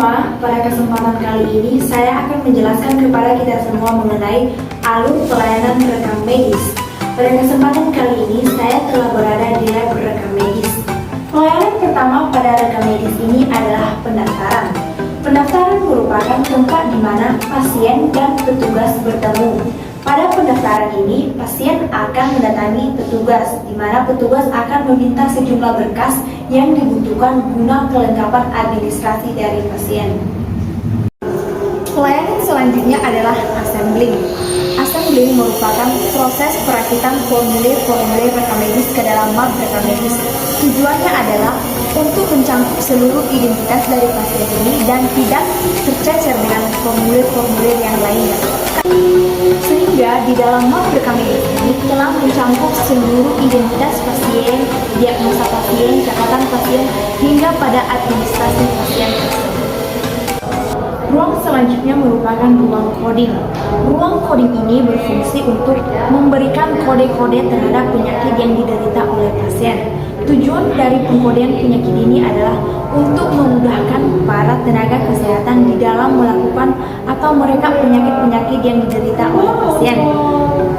semua, pada kesempatan kali ini saya akan menjelaskan kepada kita semua mengenai alur pelayanan rekam medis. Pada kesempatan kali ini saya telah berada di lab rekam medis. Pelayanan pertama pada rekam medis ini adalah pendaftaran. Pendaftaran merupakan tempat di mana pasien dan petugas bertemu. Pada pendaftaran ini, pasien akan mendatangi petugas, di mana petugas akan meminta sejumlah berkas yang dibutuhkan guna kelengkapan administrasi dari pasien. Pelayanan selanjutnya adalah assembling. Assembling merupakan proses perakitan formulir-formulir rekam medis ke dalam map rekam medis. Tujuannya adalah untuk mencangkup seluruh identitas dari pasien ini dan tidak tercecer dengan formulir-formulir yang lainnya. Sehingga di dalam map rekam medis ini telah mencangkup seluruh identitas pasien, diagnosa pasien, catatan pasien, hingga pada administrasi pasien tersebut. Ruang selanjutnya merupakan ruang coding. Ruang coding ini berfungsi untuk memberikan kode-kode terhadap penyakit yang diderita oleh pasien. Tujuan dari pengkodean penyakit ini adalah untuk memudahkan para tenaga kesehatan di dalam melakukan atau merekap penyakit-penyakit yang diderita oleh pasien.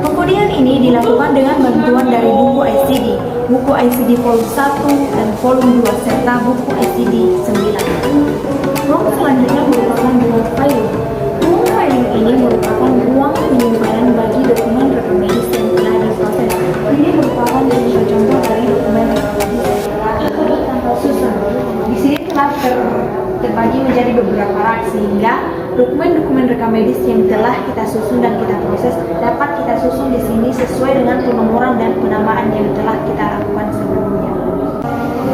Pengkodean ini dilakukan dengan bantuan dari buku ICD volume 1 dan volume 2 serta buku ICD 9. Ruang selanjutnya merupakan ruang filing. Ruang filing ini merupakan ruang penyimpanan bagi dokumen rekam medis yang telah diproses. Ini merupakan contoh dari dokumen rekam medis tanpa susun. Di sini telah terbagi menjadi beberapa rak sehingga dokumen-dokumen rekam medis yang telah kita susun dan kita proses dapat kita susun di sini sesuai dengan penomoran dan penamaan yang telah kita lakukan sebelumnya.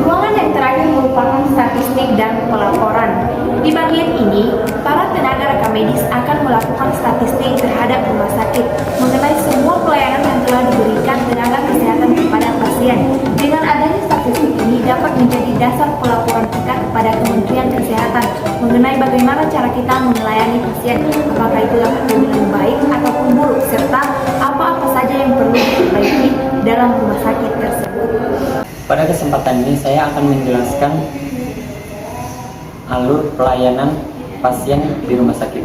Ruangan yang terakhir merupakan statistik dan pelaporan. Di bagian ini, para tenaga rekam medis akan melakukan statistik terhadap rumah sakit mengenai semua pelayanan yang telah diberikan tenaga kesehatan kepada pasien. Dengan adanya statistik ini dapat menjadi dasar pelaporan kita kepada Kementerian Kesehatan mengenai bagaimana cara kita melayani pasien, apakah itu dapat dibilang baik ataupun buruk, serta apa-apa saja yang perlu diperbaiki dalam rumah sakit tersebut. Pada kesempatan ini saya akan menjelaskan alur pelayanan pasien di rumah sakit.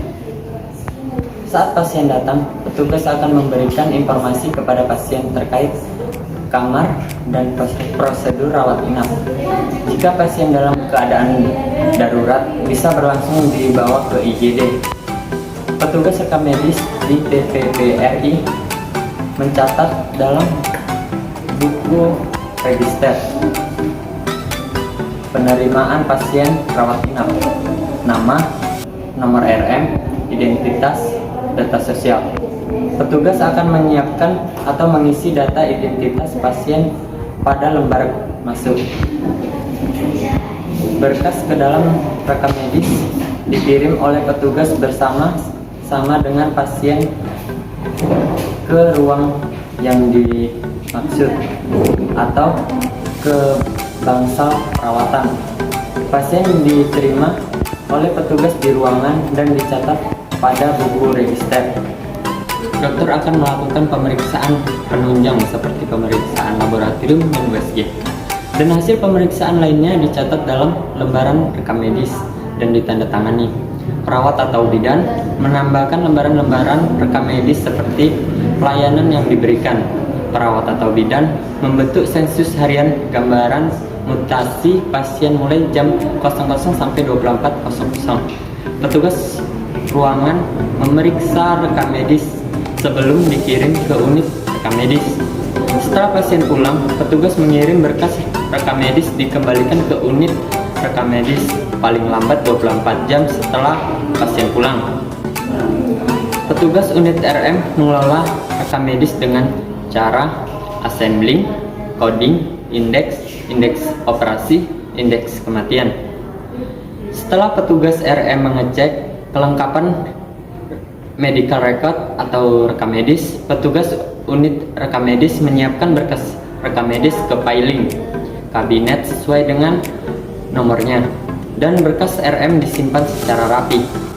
Saat pasien datang, petugas akan memberikan informasi kepada pasien terkait kamar dan prosedur rawat inap. Jika pasien dalam keadaan darurat, bisa berlangsung dibawa ke IGD. Petugas rekam medis di TPPRI mencatat dalam buku register penerimaan pasien rawat inap, nama, nomor RM, identitas, data sosial. Petugas akan menyiapkan atau mengisi data identitas pasien pada lembar masuk. Berkas ke dalam rekam medis dikirim oleh petugas bersama dengan pasien ke ruang yang dimaksud atau ke bangsal perawatan. Pasien diterima oleh petugas di ruangan dan dicatat pada buku register. Dokter akan melakukan pemeriksaan penunjang seperti pemeriksaan laboratorium dan USG. Dan hasil pemeriksaan lainnya dicatat dalam lembaran rekam medis dan ditandatangani. Perawat atau bidan menambahkan lembaran-lembaran rekam medis seperti pelayanan yang diberikan. Perawat atau bidan membentuk sensus harian gambaran mutasi pasien mulai jam 00 sampai 24.00. Petugas ruangan memeriksa rekam medis sebelum dikirim ke unit rekam medis. Setelah pasien pulang, petugas mengirim berkas rekam medis dikembalikan ke unit rekam medis paling lambat 24 jam setelah pasien pulang. Petugas unit RM mengelola rekam medis dengan cara assembling, coding, indeks operasi, indeks kematian. Setelah petugas RM mengecek kelengkapan medical record atau rekam medis, petugas unit rekam medis menyiapkan berkas rekam medis ke filing kabinet sesuai dengan nomornya, dan berkas RM disimpan secara rapi.